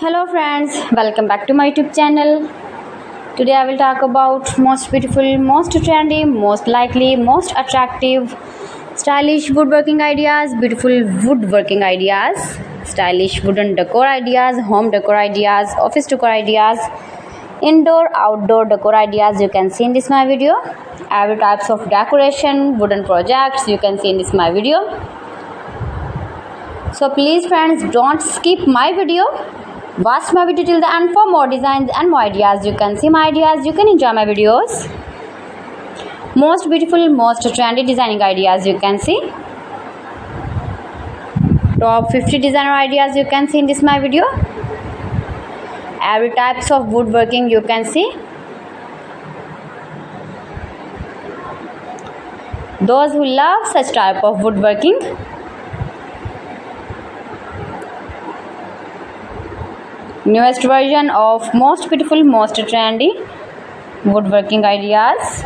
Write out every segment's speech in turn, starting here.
Hello friends, welcome back to my YouTube channel. Today I will talk about most beautiful, most trendy, most likely, most attractive, stylish woodworking ideas, beautiful woodworking ideas, stylish wooden decor ideas, home decor ideas, office decor ideas, indoor, outdoor decor ideas you can see in this my video. Every types of decoration, wooden projects you can see in this my video. So please friends, don't skip my video. Watch my video till the end for more designs and more ideas. You can see my ideas, you can enjoy my videos. Most beautiful, most trendy designing ideas you can see. Top 50 designer ideas you can see in this my video. Every types of woodworking you can see. Those who love such type of woodworking, newest version of most beautiful, most trendy woodworking ideas.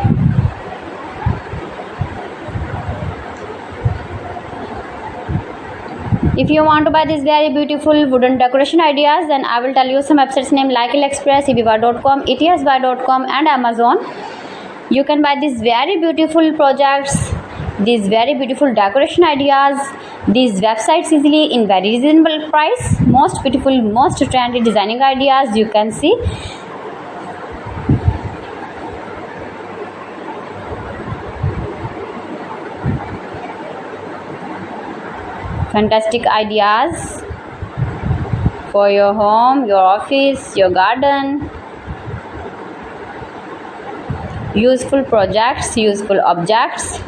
If you want to buy these very beautiful wooden decoration ideas, then I will tell you some websites name like AliExpress, eBay.com, etsbuy.com and Amazon. You can buy these very beautiful projects, these very beautiful decoration ideas, these websites easily in very reasonable price. Most beautiful, most trendy designing ideas you can see. Fantastic ideas for your home, your office, your garden. Useful projects, useful objects.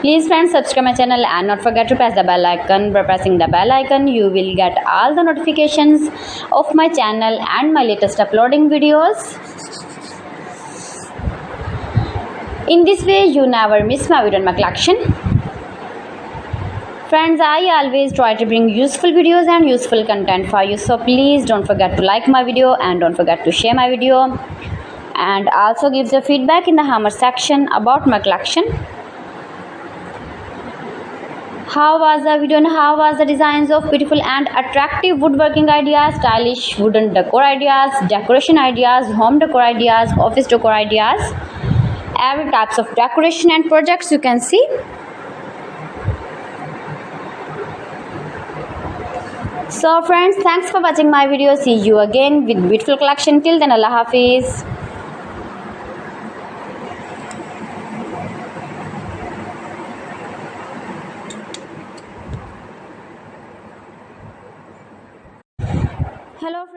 Please friends, subscribe my channel and not forget to press the bell icon. By pressing the bell icon, you will get all the notifications of my channel and my latest uploading videos. In this way, you never miss my video in my collection. Friends, I always try to bring useful videos and useful content for you. So please don't forget to like my video and don't forget to share my video. And also give your feedback in the comment section about my collection. How was the video and how was the designs of beautiful and attractive woodworking ideas, stylish wooden decor ideas, decoration ideas, home decor ideas, office decor ideas, every types of decoration and projects you can see. So friends, thanks for watching my video. See you again with beautiful collection. Till then, Allah Hafiz. Hello friends.